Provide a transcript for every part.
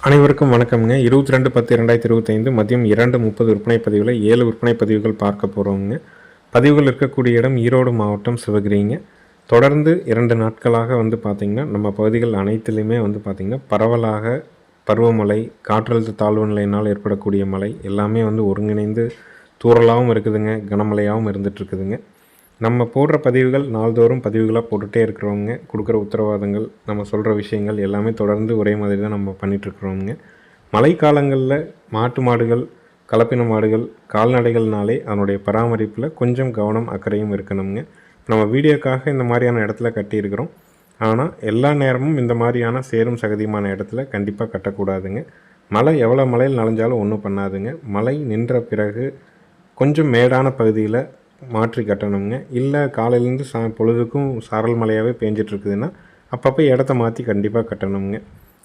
அனைவருக்கும் வணக்கம்ங்க. 22/10/2025 மதியம் 2:30 விற்பனை பதிவில் 7 விற்பனை பதிவுகள் பார்க்க போகிறோங்க. பதிவுகள் இருக்கக்கூடிய இடம் ஈரோடு மாவட்டம் சிவகிரிங்க. தொடர்ந்து 2 நாட்களாக பார்த்திங்கன்னா நம்ம பகுதிகள் அனைத்துலேயுமே பார்த்திங்கன்னா பரவலாக பருவமழை, காற்றழுத்த தாழ்வு நிலையினால் ஏற்படக்கூடிய மழை எல்லாமே ஒருங்கிணைந்து தூறலாகவும் இருக்குதுங்க, கனமழையாகவும் இருந்துகிட்ருக்குதுங்க. நம்ம போடுற பதிவுகள் நாள்தோறும் பதிவுகளாக போட்டுகிட்டே இருக்கிறவங்க, கொடுக்குற உத்தரவாதங்கள், நம்ம சொல்கிற விஷயங்கள் எல்லாமே தொடர்ந்து ஒரே மாதிரி தான் நம்ம பண்ணிகிட்ருக்குறோங்க. மழைக்காலங்களில் மாட்டு மாடுகள், கலப்பின மாடுகள், கால்நடைகள்னாலே அதனுடைய பராமரிப்பில் கொஞ்சம் கவனம் அக்கறையும் இருக்கணுங்க. நம்ம வீடியோக்காக இந்த மாதிரியான இடத்துல கட்டியிருக்கிறோம். ஆனால் எல்லா நேரமும் இந்த மாதிரியான சேரும் சகதியுமான இடத்துல கண்டிப்பாக கட்டக்கூடாதுங்க. மழை எவ்வளோ மழையில் நனைஞ்சாலும் ஒன்றும் பண்ணாதுங்க. மழை நின்ற பிறகு கொஞ்சம் மேடான பகுதியில் மாற்றி கட்டணுங்க. இல்லை காலையிலேருந்து பொழுதுக்கும் சாரல் மழையாகவே பேஞ்சிட்ருக்குதுன்னா அப்பப்போ இடத்த மாற்றி கண்டிப்பாக கட்டணுங்க.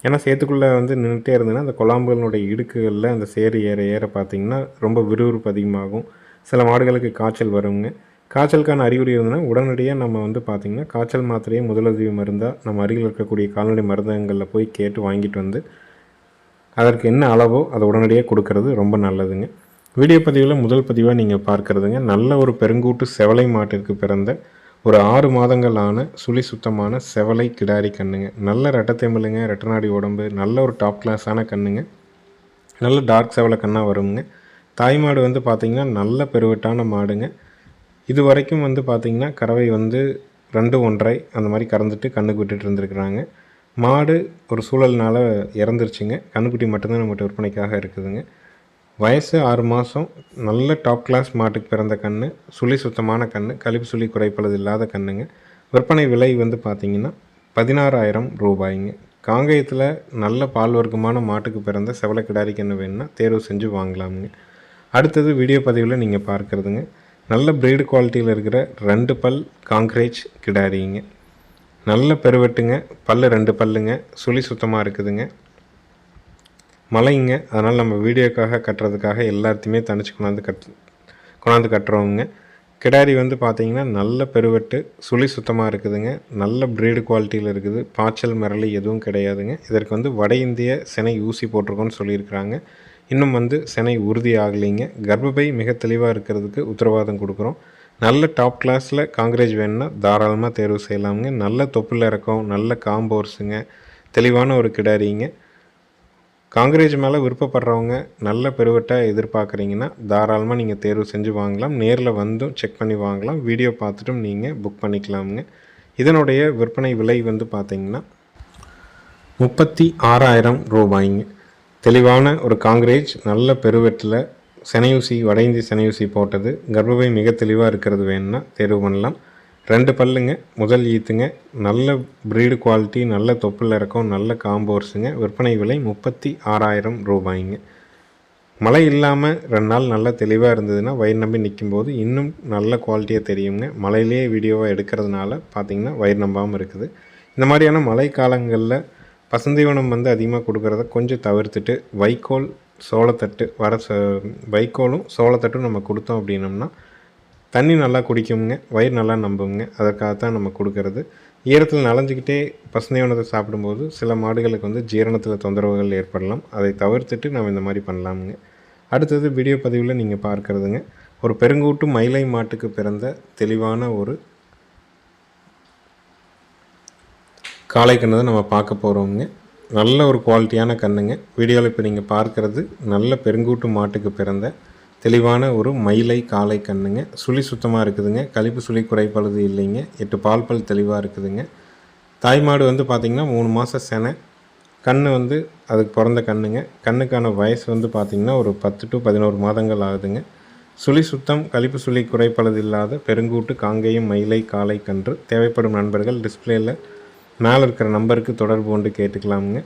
ஏன்னா சேத்துக்குள்ளே நின்றுட்டே இருந்ததுன்னா அந்த குழாம்புகளுடைய இடுக்குகளில் அந்த சேறு ஏற ஏற பார்த்திங்கன்னா ரொம்ப விறுவிறுப்பு அதிகமாகும். சில மாடுகளுக்கு காய்ச்சல் வருங்க. காய்ச்சலுக்கான அறிகுறி இருந்ததுன்னா உடனடியாக நம்ம பார்த்திங்கன்னா காய்ச்சல் மாத்திரையே முதலுதவி மருந்தாக நம்ம அருகில் இருக்கக்கூடிய கால்நடை மருந்தகங்களில் போய் கேட்டு வாங்கிட்டு அதற்கு என்ன அளவோ அதை உடனடியாக கொடுக்கறது ரொம்ப நல்லதுங்க. வீடியோ பதிவில் முதல் பதிவாக நீங்கள் பார்க்குறதுங்க, நல்ல ஒரு பெருங்கூட்டு செவலை மாட்டிற்கு பிறந்த ஒரு 6 மாதங்கள் ஆன சுழி சுத்தமான செவலை கிடாரி கண்ணுங்க. நல்ல ரெட்டத்தெம்பலுங்க, ரெட்டநாடி உடம்பு, நல்ல ஒரு டாப் கிளாஸான கண்ணுங்க. நல்ல டார்க் செவலை கண்ணாக வருங்க. தாய் மாடு பார்த்திங்கன்னா நல்ல பெருவட்டான மாடுங்க. இது வரைக்கும் பார்த்திங்கன்னா கறவை 2 1/2 அந்த மாதிரி கறந்துட்டு கண்ணுக்கு விட்டுட்டு இருந்துருக்குறாங்க. மாடு ஒரு சூழல்னால் இறந்துருச்சுங்க. கண்ணுக்குட்டி மட்டும்தான் நம்மகிட்ட விற்பனைக்காக இருக்குதுங்க. வயசு 6 மாதம், நல்ல டாப் கிளாஸ் மாட்டுக்கு பிறந்த கன்று, சுழி சுத்தமான கன்று, கழிப்பு சுழி குறைப்பளது இல்லாத கன்றுங்க. விற்பனை விலை பார்த்திங்கன்னா 16,000 ரூபாய்ங்க. காங்கேயத்தில் நல்ல பால் வர்க்கமான மாட்டுக்கு பிறந்த செவலை கிடாரி கன்று வேணுன்னா தேர்வு செஞ்சு வாங்கலாமுங்க. அடுத்தது வீடியோ பதிவில் நீங்கள் பார்க்குறதுங்க, நல்ல ப்ரீடு குவாலிட்டியில் இருக்கிற 2 பல் காங்கிரேஜ் கிடாரிங்க. நல்ல பெருவெட்டுங்க, பல் 2 பல்லுங்க, சுழி சுத்தமாக இருக்குதுங்க. மழைங்க, அதனால் நம்ம வீடியோக்காக கட்டுறதுக்காக எல்லாத்தையுமே தனிச்சு கொண்டாந்து கட்டுறோங்க. கிடாரி பார்த்திங்கன்னா நல்ல பெருவெட்டு, சுழி சுத்தமாக இருக்குதுங்க. நல்ல ப்ரீடு குவாலிட்டியில் இருக்குது. பாய்ச்சல் மிரளி எதுவும் கிடையாதுங்க. இதற்கு வட இந்திய சினை ஊசி போட்டிருக்கோன்னு சொல்லியிருக்கிறாங்க. இன்னும் சினை உறுதி ஆகலைங்க. கர்ப்பப்பை மிக தெளிவாக இருக்கிறதுக்கு உத்தரவாதம் கொடுக்குறோம். நல்ல டாப் கிளாஸில் காங்கிரேஜ் வேணுன்னா தாராளமாக தேர்வு செய்யலாமுங்க. நல்ல தொப்புள் இறக்கம், நல்ல காம்போர்ஸுங்க, தெளிவான ஒரு கிடாரிங்க. காங்கிரேஜ் மேலே விருப்பப்படுறவங்க நல்ல பெருவட்டாக எதிர்பார்க்குறீங்கன்னா தாராளமாக நீங்கள் தேர்வு செஞ்சு வாங்கலாம். நேரில் செக் பண்ணி வாங்கலாம். வீடியோ பார்த்துட்டும் நீங்கள் புக் பண்ணிக்கலாமுங்க. இதனுடைய விற்பனை விலை பார்த்திங்கன்னா 36,000 ரூபாய்ங்க. தெளிவான ஒரு காங்கிரேஜ், நல்ல பெருவெட்டில் செனையூசி, வட இந்திய செனையூசி போட்டது, கர்ப்பப்பை மிக தெளிவாக இருக்கிறது வேணுன்னா தேர்வு பண்ணலாம். 2 பல்லுங்க, முதல் ஈத்துங்க, நல்ல ப்ரீடு குவாலிட்டி, நல்ல தொப்புள் இறக்கம், நல்ல காம்போர்ஸுங்க. விற்பனை விலை 36,000 ரூபாய்ங்க. மழை இல்லாமல் 2 நாள் நல்லா தெளிவாக இருந்ததுன்னா வயிறு நம்பி நிற்கும்போது இன்னும் நல்ல குவாலிட்டியாக தெரியுங்க. மழையிலே வீடியோவாக எடுக்கிறதுனால பார்த்திங்கன்னா வயிறு நம்பாமல் இருக்குது. இந்த மாதிரியான மழை காலங்களில் பசுந்தீவனம் அதிகமாக கொடுக்குறத கொஞ்சம் தவிர்த்துட்டு வைக்கோல், சோளத்தட்டு வைக்கோலும் சோளத்தட்டும் நம்ம கொடுத்தோம் அப்படின்னம்னா தண்ணி நல்லா குடிக்குங்க, வயிறு நல்லா நம்புங்க. அதற்காகத்தான் நம்ம கொடுக்கறது. ஈரத்தில் நனைஞ்சிக்கிட்டே பசுந்தீவனத்தை சாப்பிடும்போது சில மாடுகளுக்கு ஜீரணத்தில் தொந்தரவுகள் ஏற்படலாம். அதை தவிர்த்துட்டு நம்ம இந்த மாதிரி பண்ணலாமுங்க. அடுத்தது வீடியோ பதிவில் நீங்கள் பார்க்குறதுங்க, ஒரு பெருங்கூட்டு மயிலை மாட்டுக்கு பிறந்த தெளிவான ஒரு காளை கன்று தான் நம்ம பார்க்க போகிறோங்க. நல்ல ஒரு குவாலிட்டியான கன்றுங்க. வீடியோவில் இப்போ நீங்கள் பார்க்குறது நல்ல பெருங்கூட்டு மாட்டுக்கு பிறந்த தெளிவான ஒரு மயிலை காளை கண்ணுங்க. சுழி சுத்தமாக இருக்குதுங்க. கழிப்பு சுழி குறைப்பளது இல்லைங்க. 8 பால் பல் தெளிவாக இருக்குதுங்க. தாய் மாடு பார்த்திங்கன்னா 3 மாதம் செனை கன்று அதுக்கு பிறந்த கண்ணுங்க. கண்ணுக்கான வயசு பார்த்திங்கன்னா ஒரு 10 to 11 மாதங்கள் ஆகுதுங்க. சுழி சுத்தம், கழிப்பு சுழி குறைப்பளது இல்லாத பெருங்கூட்டு காங்கேயம் மயிலை காளை கன்று. தேவைப்படும் நண்பர்கள் டிஸ்பிளேயில் மேலே இருக்கிற நம்பருக்கு தொடர்பு கொண்டு கேட்டுக்கலாமுங்க.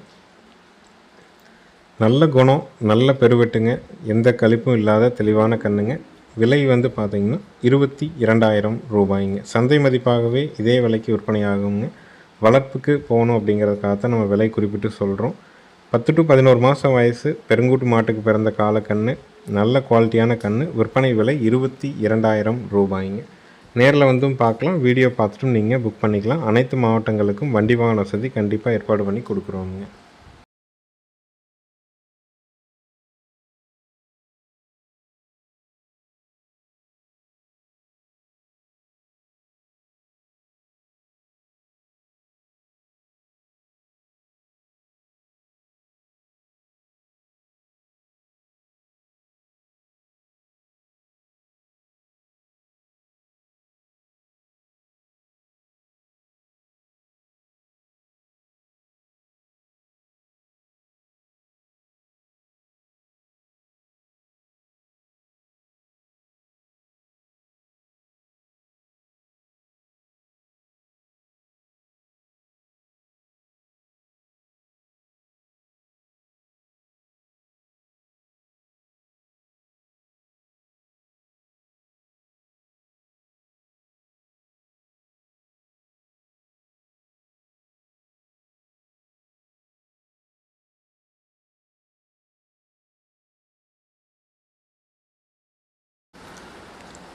நல்ல குணம், நல்ல பெருவெட்டுங்க, எந்த கழிப்பும் இல்லாத தெளிவான கண்ணுங்க. விலை பார்த்திங்கன்னா 22,000 ரூபாய்ங்க. சந்தை மதிப்பாகவே இதே விலைக்கு விற்பனை ஆகுங்க. வளர்ப்புக்கு போகணும் அப்படிங்கிறதுக்காகத்தான் நம்ம விலை குறிப்பிட்டு சொல்கிறோம். 10 to 11 மாதம் வயசு பெருங்கூட்டு மாட்டுக்கு பிறந்த காலக்கன்று, நல்ல குவாலிட்டியான கன்று. விற்பனை விலை 22,000 ரூபாய்ங்க. நேரில் பார்க்கலாம். வீடியோ பார்த்துட்டும் நீங்கள் புக் பண்ணிக்கலாம். அனைத்து மாவட்டங்களுக்கும் வண்டி வாகன வசதி கண்டிப்பாக ஏற்பாடு பண்ணி கொடுக்குறோங்க.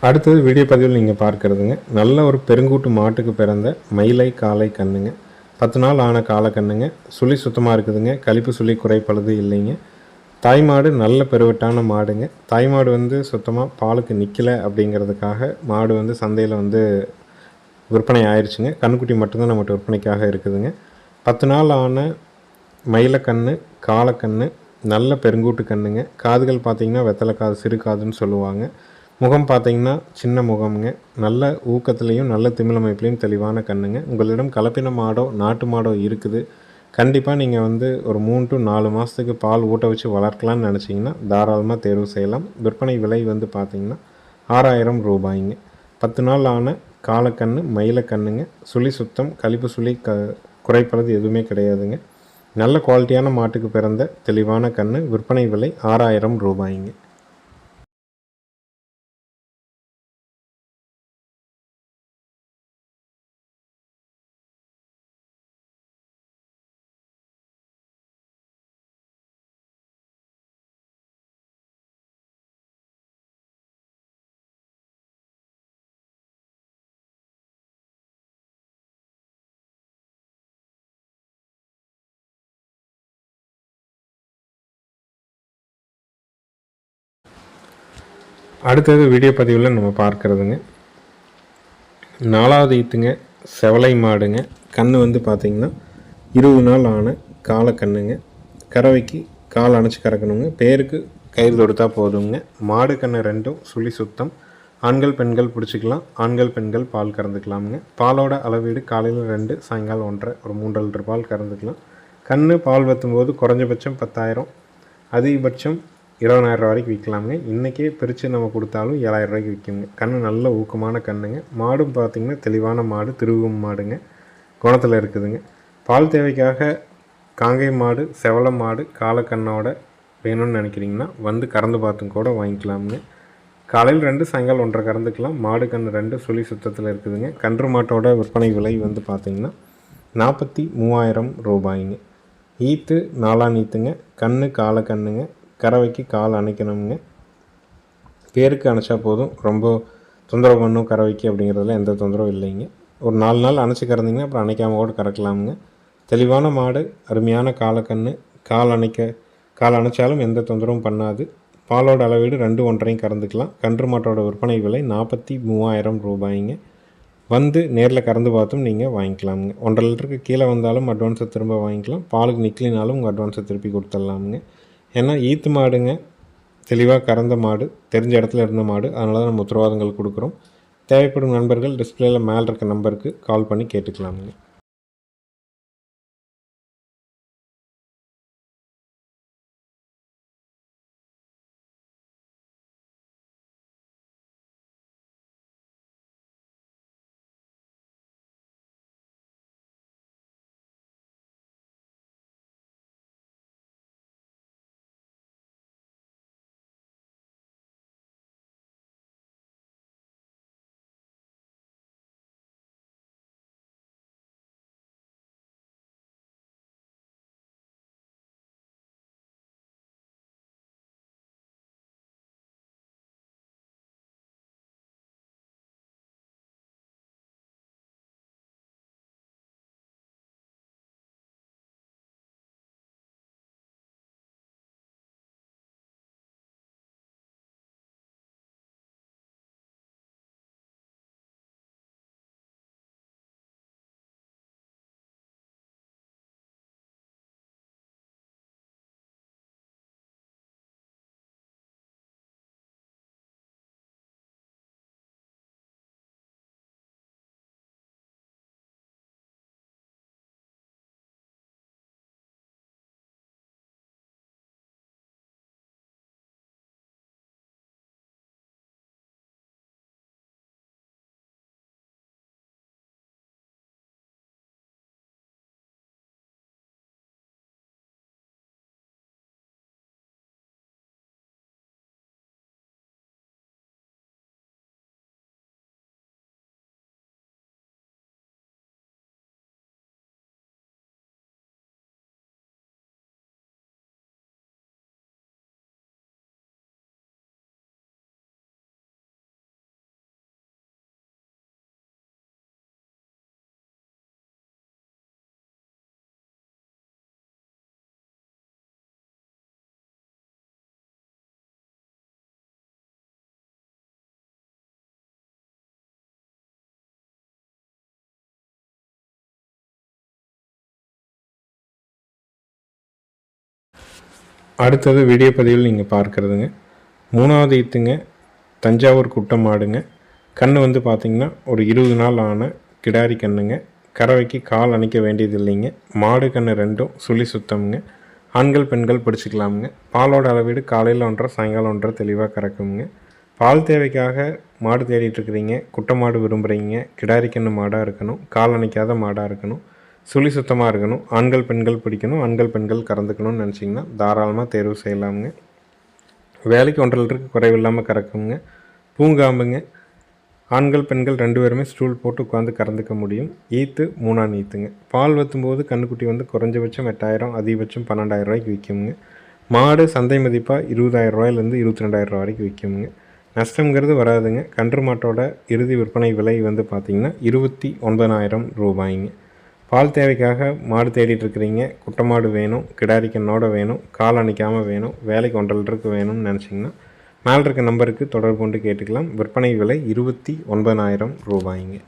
அடுத்தது வீடியோ பதிவில் நீங்கள் பார்க்குறதுங்க, நல்ல ஒரு பெருங்கூட்டு மாட்டுக்கு பிறந்த மயிலை காளை கண்ணுங்க. 10 நாள் ஆன காளை கண்ணுங்க. சுழி சுத்தமாக இருக்குதுங்க. கழிப்பு சுழி குறைப்பழுது இல்லைங்க. தாய் மாடு நல்ல பெருவட்டான மாடுங்க. தாய் மாடு வந்து சுத்தமாக பாலுக்கு நிற்கலை அப்படிங்கிறதுக்காக மாடு வந்து சந்தையில் வந்து விற்பனை ஆயிடுச்சுங்க. கண்ணுக்குட்டி மட்டும்தான் நம்மகிட்ட விற்பனைக்காக இருக்குதுங்க. 10 நாள் ஆன மயிலக்கண்ணு, காளைக்கண்ணு, நல்ல பெருங்கூட்டு கண்ணுங்க. காதுகள் பார்த்திங்கன்னா வெத்தலை காது, சிறு காதுன்னு சொல்லுவாங்க. முகம் பார்த்திங்கன்னா சின்ன முகம்ங்க. நல்ல ஊக்கத்துலேயும் நல்ல திமிழமைப்புலேயும் தெளிவான கண்ணுங்க. உங்களிடம் கலப்பின மாடோ நாட்டு மாடோ இருக்குது, கண்டிப்பாக நீங்கள் வந்து ஒரு 3 to 4 மாதத்துக்கு பால் ஊட்ட வச்சு வளர்க்கலான்னு நினச்சிங்கன்னா தாராளமாக தேர்வு செய்யலாம். விற்பனை விலை வந்து பார்த்திங்கன்னா 6000 ரூபாய்ங்க. 10 நாள் ஆன காளைக்கண்ணு, மயிலக்கண்ணுங்க. சுழி சுத்தம், கழிப்பு சுழி குறைப்பது எதுவுமே கிடையாதுங்க. நல்ல குவாலிட்டியான மாட்டுக்கு பிறந்த தெளிவான கன்று. விற்பனை விலை 6000 ரூபாய்ங்க. அடுத்தது வீடியோ பதிவில் நம்ம பார்க்குறதுங்க, 4வது ஈத்துங்க, செவலை மாடுங்க. கன்று வந்து பார்த்திங்கன்னா 20 நாள் ஆன காளை கண்ணுங்க. கறவைக்கு கால் அணைச்சி கறக்கணுங்க. பேருக்கு கயிறு தொடுத்தா போதுங்க. மாடு கன்று ரெண்டும் சுழி சுத்தம். ஆண்கள் பெண்கள் பிடிச்சிக்கலாம். ஆண்கள் பெண்கள் பால் கறந்துக்கலாமுங்க. பாலோட அளவீடு காலையில் 2, சாயங்காலம் 1.5, ஒரு 3 லிட்டர் பால் கறந்துக்கலாம். கன்று பால் வற்றும்போது குறைஞ்சபட்சம் 10,000, அதிகபட்சம் 20,000 வரைக்கும் விற்கலாமுங்க. இன்றைக்கே பிரித்து நம்ம கொடுத்தாலும் 7,000 ரூபாய்க்கு விற்குங்க. கன்று நல்ல ஊக்கமான கன்றுங்க. மாடும் பார்த்திங்கன்னா தெளிவான மாடு, திருவும் மாடுங்க. குணத்தில் இருக்குதுங்க. பால் தேவைக்காக காங்கை மாடு, செவலை மாடு, காளைக்கண்ணோட வேணும்னு நினைக்கிறீங்கன்னா வந்து கறந்து பார்த்தும் கூட வாங்கிக்கலாமுங்க. காலையில் 2, சாயங்காலம் 1.5 கறந்துக்கலாம். மாடு கன்று 2 சுழி சுத்தத்தில் இருக்குதுங்க. கன்று மாட்டோட விற்பனை விலை வந்து பார்த்திங்கன்னா 43,000 ரூபாய்ங்க. ஈத்து 4ஆம் ஈத்துங்க. கன்று காளை கண்ணுங்க. கறவைக்கு கால் அணைக்கணுங்க. பேருக்கு அணைச்சா போதும். ரொம்ப தொந்தரவு பண்ணும் கறவைக்கு அப்படிங்கிறதுல எந்த தொந்தரவும் இல்லைங்க. ஒரு 4 நாள் அணைச்சி கறந்தீங்கன்னா அப்புறம் அணைக்காமல் கூட கறக்கலாமுங்க. தெளிவான மாடு, அருமையான காளைக்கன்று. கால் அணைச்சாலும் எந்த தொந்தரவும் பண்ணாது. பாலோட அளவீடு 2, 1.5 கறந்துக்கலாம். கன்று மாட்டோட விற்பனை விலை 43,000 ரூபாய்ங்க. வந்து நேரில் கறந்து பார்த்தும் நீங்கள் வாங்கிக்கலாமுங்க. 1.5 லிட்டருக்கு கீழே வந்தாலும் அட்வான்ஸை திரும்ப வாங்கிக்கலாம். பாலுக்கு நிற்கலினாலும் உங்கள் அட்வான்ஸை திருப்பி கொடுத்துடலாமுங்க. ஏன்னா ஈத்து மாடுங்க, தெளிவாக கறந்த மாடு, தெரிஞ்ச இடத்துல இருந்த மாடு, அதனால தான் நம்ம உத்தரவாதங்கள் கொடுக்குறோம். தேவைப்படும் நண்பர்கள் டிஸ்பிளேயில் மேலே இருக்க நம்பருக்கு கால் பண்ணி கேட்டுக்கலாமுங்க. அடுத்தது வீடியோ பதிவில் நீங்கள் பார்க்குறதுங்க 3வது ஈத்துங்க, தஞ்சாவூர் குட்டை மாடுங்க. கன்று வந்து பார்த்திங்கன்னா ஒரு 20 நாள் ஆன கிடாரி கன்றுங்க. கறவைக்கு கால் அணைக்க வேண்டியது இல்லைங்க. மாடு கன்று ரெண்டும் சுழி சுத்தமுங்க. ஆண்கள் பெண்கள் பிடிச்சிக்கலாமுங்க. பாலோட அளவீடு காலையில் 1.5 சாயங்காலம் 1.5 தெளிவாக கறக்குமுங்க. பால் தேவைக்காக மாடு தேடிட்டுருக்குறீங்க, குட்டை மாடு விரும்புகிறீங்க, கிடாரி கன்று மாடாக இருக்கணும், கால் அணைக்காத மாடாக இருக்கணும், சுழி சுத்தமாக இருக்கணும், ஆண்கள் பெண்கள் பிடிக்கணும், ஆண்கள் பெண்கள் கறந்துக்கணும்னு நினச்சிங்கன்னா தாராளமாக தேர்வு செய்யலாமுங்க. வேலைக்கு 1.5 லிட்டருக்கு குறைவில்லாமல் கறக்குங்க. பூங்காம்புங்க. ஆண்கள் பெண்கள் 2 பேருமே ஸ்டூல் போட்டு உட்காந்து கறந்துக்க முடியும். ஈத்து 3ஆம் ஈத்துங்க. பால் வற்றும்போது கன்றுக்குட்டி வந்து குறைஞ்சபட்சம் 8,000, அதிகபட்சம் 12,000 ரூபாய்க்கு விற்குமுங்க. மாடு சந்தை மதிப்பாக 20,000 ரூபாயிலேருந்து 22,000 ரூபா வரைக்கும் விற்குமுங்க. நஷ்டங்கிறது வராதுங்க. கன்று மாட்டோட இறுதி விற்பனை விலை வந்து பார்த்திங்கன்னா 29,000 ரூபாய்ங்க. பால் தேவைக்காக மாடு தேடிட்டுருக்குறீங்க, குட்டை மாடு வேணும், கிடாரி கண்ணோட வேணும், கால் அணைக்காமல் வேணும், வேலைக்கு 1.5 லிட்டருக்கு வேணும்னு நினச்சிங்கன்னா மேலே இருக்க நம்பருக்கு தொடர்பு கொண்டு கேட்டுக்கலாம். விற்பனை விலை 29,000 ரூபாய்ங்க.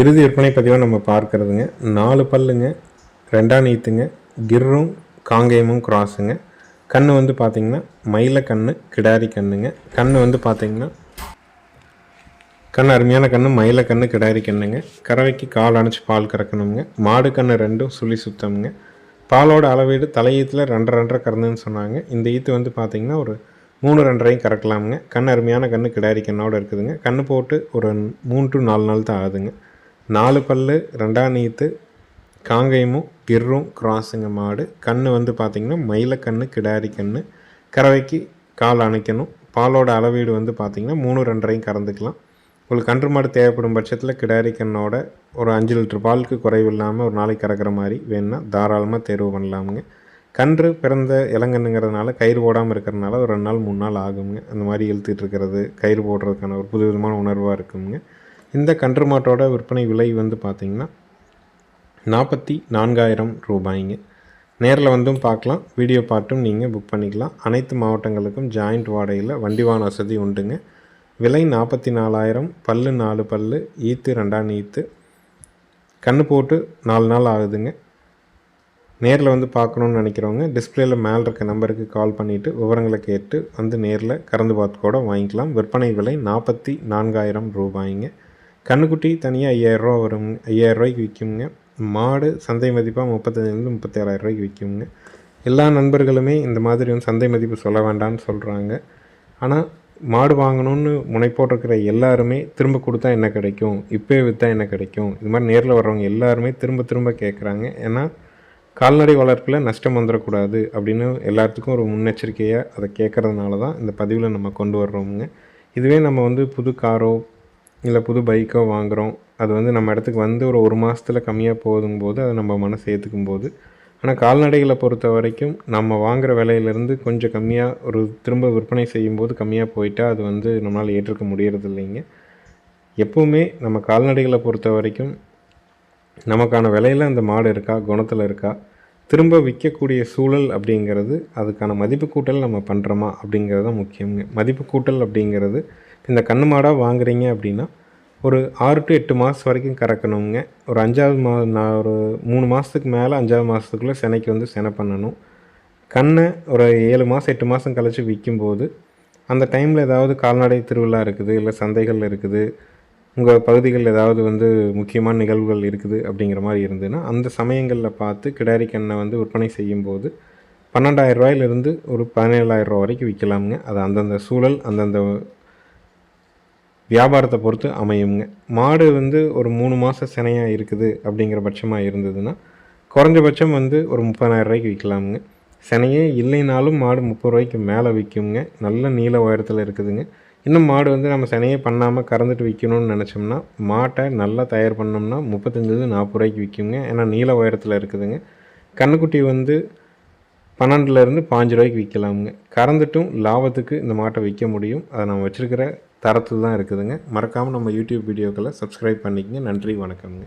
இறுதி விற்பனை பதிவாக நம்ம பார்க்குறதுங்க 4 பல்லுங்க, 2ஆம் நீத்துங்க, கிர்ரும் காங்கேயமும் கிராஸுங்க. கண் வந்து பார்த்திங்கன்னா மயில கண், கிடாரி கண்ணுங்க. கண் வந்து பார்த்திங்கன்னா கண் அருமையான கண், மயில கண், கிடாரி கண்ணுங்க. கறவைக்கு கால் அணைச்சி பால் கறக்கணுங்க. மாடு கண் 2ம் சுழி சுத்தமுங்க. பாலோட அளவீடு தலையீத்தில் 2.5 கறந்துன்னு சொன்னாங்க. இந்த ஈத்து வந்து பார்த்திங்கன்னா ஒரு 3 2.5 கறக்கலாமுங்க. கண் அருமையான கண், கிடாரி கண்ணோடு இருக்குதுங்க. கண் போட்டு ஒரு 3 to 4 நாள் தான் ஆகுதுங்க. 4 பல்லு, 2ஆம் நீத்து, காங்கேயமும் கிர்ரும் கிராஸுங்க மாடு. கண் வந்து பார்த்திங்கன்னா மயில கண், கிடாரி கண். கறவைக்கு கால் அணைக்கணும். பாலோட அளவீடு வந்து பார்த்திங்கன்னா 3 2.5 கறந்துக்கலாம். உங்களுக்கு கன்று மாடு தேவைப்படும் பட்சத்தில் கிடாரி கண்ணோட ஒரு 5 லிட்டர் பாலுக்கு குறைவு இல்லாமல் ஒரு நாளைக்கு கறக்கிற மாதிரி வேணுன்னா தாராளமாக தேர்வு பண்ணலாமுங்க. கன்று பிறந்த இளங்கன்னுங்கிறதுனால கயிறு போடாமல் இருக்கிறதுனால ஒரு 2 நாள் 3 நாள் ஆகுங்க. அந்த மாதிரி இழுத்துட்டு இருக்கிறது கயிறு போடுறதுக்கான ஒரு புது விதமான உணர்வாக இருக்குங்க. இந்த கன்று மாட்டோட விற்பனை விலை வந்து பார்த்திங்கன்னா 44,000 ரூபாய்ங்க. நேரில் வந்தும் பார்க்கலாம், வீடியோ பார்த்தும் நீங்கள் புக் பண்ணிக்கலாம். அனைத்து மாவட்டங்களுக்கும் ஜாயிண்ட் வாடகையில் வண்டி வாகன வசதி உண்டுங்க. விலை 44,000. பல்லு 4 பல்லு, ஈத்து 2ஆம் ஈத்து. கன்று போட்டு 4 நாள் ஆகுதுங்க. நேரில் வந்து பார்க்கணுன்னு நினைக்கிறவங்க டிஸ்பிளேயில் மேலே இருக்க நம்பருக்கு கால் பண்ணிவிட்டு விவரங்களை கேட்டு வந்து நேரில் கறந்து பார்த்து கூட வாங்கிக்கலாம். விற்பனை விலை 44,000 ரூபாய்ங்க. கன்றுக்குட்டி தனியாக 5,000 ரூபா வருங்க, 5,000 ரூபாய்க்கு விற்குங்க. மாடு சந்தை மதிப்பாக 35,000 37,000 ரூபாய்க்கு விற்குங்க. எல்லா நண்பர்களுமே இந்த மாதிரி வந்து சந்தை மதிப்பு சொல்ல வேண்டாம்னு சொல்கிறாங்க. ஆனால் மாடு வாங்கணும்னு முனைப்போட்டிருக்கிற எல்லாருமே திரும்ப கொடுத்தா என்ன கிடைக்கும், இப்போயே விற்றா என்ன கிடைக்கும், இது மாதிரி நேரில் வர்றவங்க எல்லாருமே திரும்ப திரும்ப கேட்குறாங்க. ஏன்னா கால்நடை வளர்ப்பில் நஷ்டம் வந்துடக்கூடாது அப்படின்னு எல்லாத்துக்கும் ஒரு முன்னெச்சரிக்கையாக அதை கேட்குறதுனால தான் இந்த பதிவில் நம்ம கொண்டு வர்றோமுங்க. இதுவே நம்ம வந்து புது காரோ இல்லை புது பைக்கோ வாங்குகிறோம், அது வந்து நம்ம இடத்துக்கு வந்து ஒரு மாதத்தில் கம்மியாக போகும்போது அதை நம்ம மனசு ஏற்றுக்கும் போது, ஆனால் கால்நடைகளை பொறுத்த வரைக்கும் நம்ம வாங்குகிற விலையிலேருந்து கொஞ்சம் கம்மியாக ஒரு திரும்ப விற்பனை செய்யும்போது கம்மியாக போயிட்டால் அது வந்து நம்மளால் ஏற்றுக்க முடியறது இல்லைங்க. எப்போவுமே நம்ம கால்நடைகளை பொறுத்த வரைக்கும் நமக்கான விலையில் அந்த மாடு இருக்கா, குணத்தில் இருக்கா, திரும்ப விற்கக்கூடிய சூழல் அப்படிங்கிறது, அதுக்கான மதிப்பு கூட்டல் நம்ம பண்ணுறோமா அப்படிங்கிறது தான் முக்கியங்க. மதிப்பு கூட்டல் அப்படிங்கிறது இந்த கன்று மாடாக வாங்குறீங்க அப்படின்னா ஒரு 6 to 8 மாதம் வரைக்கும் கறக்கணுங்க. ஒரு 5வது நான் ஒரு 3 மாதத்துக்கு மேலே 5வது மாதத்துக்குள்ளே சினைக்கு வந்து சினை பண்ணணும். கண்ணை ஒரு 7 மாதம் 8 மாதம் கழித்து விற்கும்போது அந்த டைமில் ஏதாவது கால்நடை திருவிழா இருக்குது, இல்லை சந்தைகள் இருக்குது, உங்கள் பகுதிகளில் ஏதாவது வந்து முக்கியமான நிகழ்வுகள் இருக்குது அப்படிங்கிற மாதிரி இருந்ததுன்னா அந்த சமயங்களில் பார்த்து கிடாரி கண்ணை வந்து விற்பனை செய்யும்போது 12,000 ரூபாயிலிருந்து ஒரு 17,000 ரூபா வரைக்கும் விற்கலாமுங்க. அது அந்தந்த சூழல் அந்தந்த வியாபாரத்தை பொறுத்து அமையுங்க. மாடு வந்து ஒரு 3 மாதம் சினையாக இருக்குது அப்படிங்கிற பட்சமாக இருந்ததுன்னா குறைஞ்சபட்சம் வந்து ஒரு 30,000 ரூபாய்க்கு விற்கலாமுங்க. சினையே இல்லைனாலும் மாடு 30 ரூபாய்க்கு மேலே விற்குங்க. நல்ல நீள உயரத்தில் இருக்குதுங்க. இன்னும் மாடு வந்து நம்ம சினையே பண்ணாமல் கறந்துட்டு விற்கணும்னு நினச்சோம்னா மாட்டை நல்லா தயார் பண்ணோம்னா 35-40 ரூபாய்க்கு விற்குங்க. ஏன்னா நீள உயரத்தில் இருக்குதுங்க. கன்றுக்குட்டி வந்து 12லேருந்து 15 ரூபாய்க்கு விற்கலாமுங்க. கறந்துட்டும் லாபத்துக்கு இந்த மாட்டை விற்க முடியும். அதை நம்ம வச்சுருக்கிற தரத்தில் தான் இருக்குதுங்க. மறக்காமல் நம்ம யூடியூப் வீடியோக்களை சப்ஸ்கிரைப் பண்ணிக்கங்க. நன்றி, வணக்கம்ங்க.